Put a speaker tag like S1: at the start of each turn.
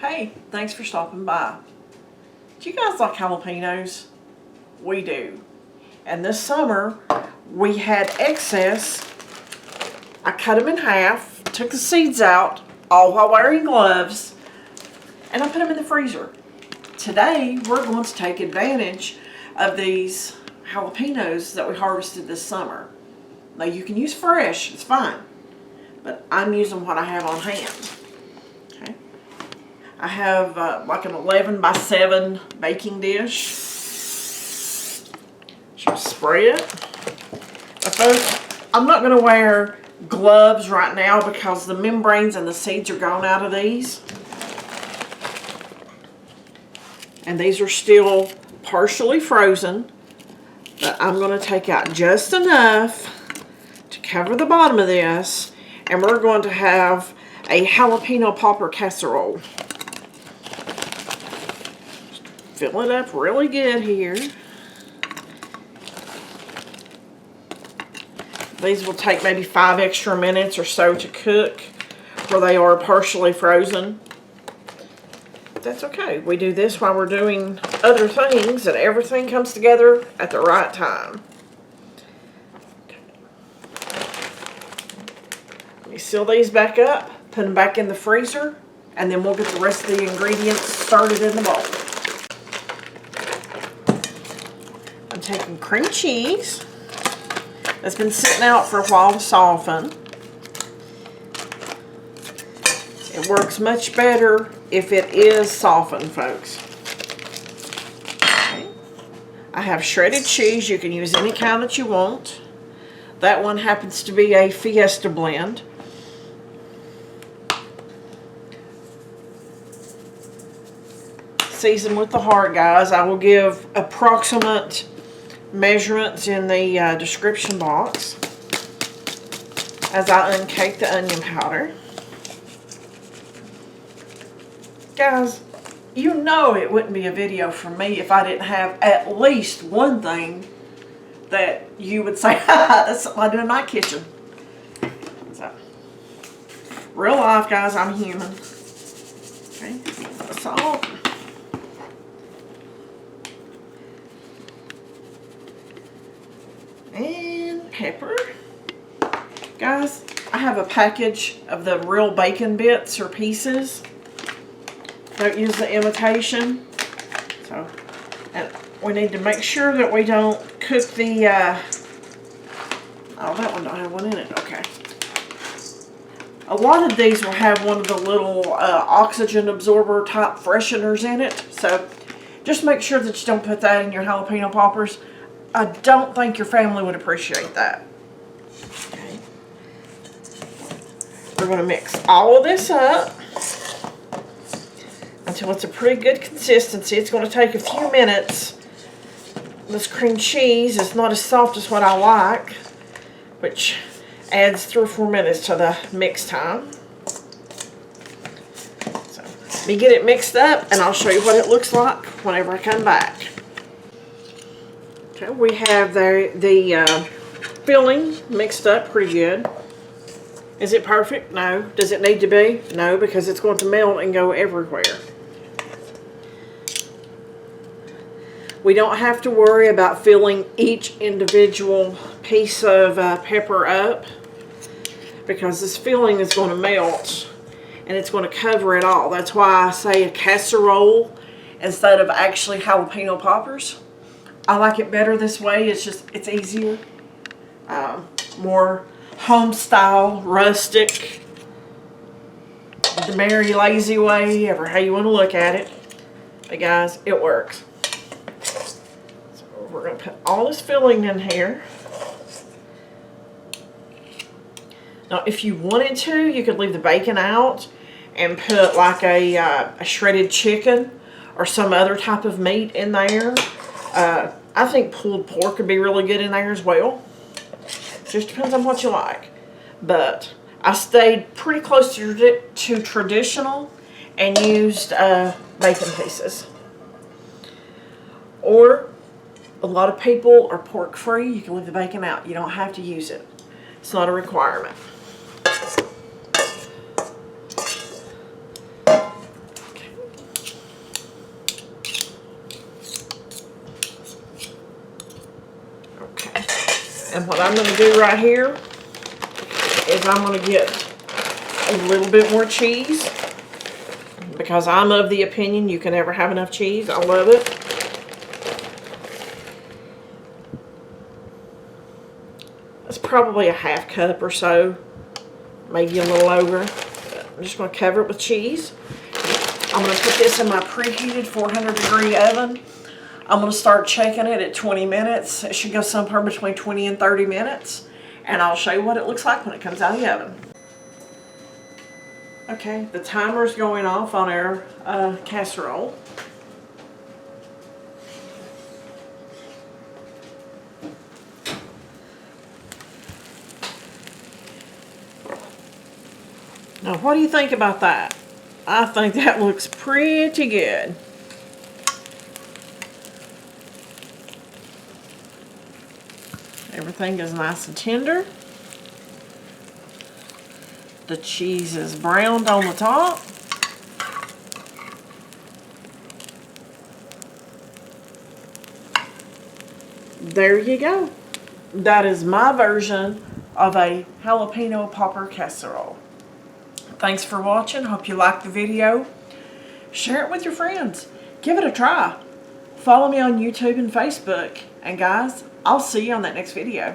S1: Hey, thanks for stopping by. Do you guys like jalapenos? We do. And this summer, we had excess. I cut them in half, took the seeds out, all while wearing gloves, and I put them in the freezer. Today, we're going to take advantage of these jalapenos that we harvested this summer. Now, you can use fresh, it's fine, but I'm using what I have on hand. Okay. I have like an 11 by 7 baking dish. Just spray it. Now, folks, I'm not going to wear gloves right now because the membranes and the seeds are gone out of these. And these are still partially frozen. But I'm going to take out just enough to cover the bottom of this. And we're going to have a jalapeno popper casserole. Fill it up really good here. These will take maybe 5 extra minutes or so to cook where they are partially frozen. That's okay. We do this while we're doing other things and everything comes together at the right time. Okay. Let me seal these back up, put them back in the freezer, and then we'll get the rest of the ingredients started in the bowl. I'm taking cream cheese that's been sitting out for a while to soften. It works much better if it is softened, folks. Okay. I have shredded cheese. You can use any kind that you want. That one happens to be a Fiesta blend. Season with the heart, guys. I will give approximate measurements in the description box as I uncake the onion powder. Guys, you know it wouldn't be a video for me if I didn't have at least one thing that you would say, that's something I do in my kitchen. So, real life, guys, I'm human. Okay, salt. And pepper. Guys, I have a package of the real bacon bits or pieces. Don't use the imitation. So, and we need to make sure that we don't cook the, oh, that one don't have one in it. Okay. A lot of these will have one of the little oxygen absorber type fresheners in it. So, just make sure that you don't put that in your jalapeno poppers. I don't think your family would appreciate that. Okay. We're going to mix all of this up until it's a pretty good consistency. It's going to take a few minutes. This cream cheese is not as soft as what I like, which adds 3 or 4 minutes to the mix time. So, let me get it mixed up and I'll show you what it looks like whenever I come back. Okay, we have the filling mixed up pretty good. Is it perfect? No. Does it need to be? No, because it's going to melt and go everywhere. We don't have to worry about filling each individual piece of pepper up because this filling is going to melt and it's going to cover it all. That's why I say a casserole instead of actually jalapeno poppers. I like it better this way. It's easier. More home style, rustic, the merry lazy way, ever how you want to look at it. But guys, it works. So we're going to put all this filling in here. Now, if you wanted to, you could leave the bacon out and put like a shredded chicken or some other type of meat in there. I think pulled pork would be really good in there as well. Just depends on what you like. But I stayed pretty close to traditional and used bacon pieces. Or a lot of people are pork free. You can leave the bacon out. You don't have to use it. It's not a requirement. Okay. what I'm going to do right here is I'm going to get a little bit more cheese, because I'm of the opinion you can never have enough cheese. I love it. It's probably a half cup or so, maybe a little over. I'm just going to cover it with cheese. I'm going to put this in my preheated 400-degree oven. I'm going to start checking it at 20 minutes. It should go somewhere between 20 and 30 minutes. And I'll show you what it looks like when it comes out of the oven. Okay, the timer's going off on our casserole. Now, what do you think about that? I think that looks pretty good. Everything is nice and tender. The cheese is browned on the top. There you go. That is my version of a jalapeno popper casserole. Thanks for watching. Hope you liked the video. Share it with your friends. Give it a try. Follow me on YouTube and Facebook. And guys, I'll see you on that next video.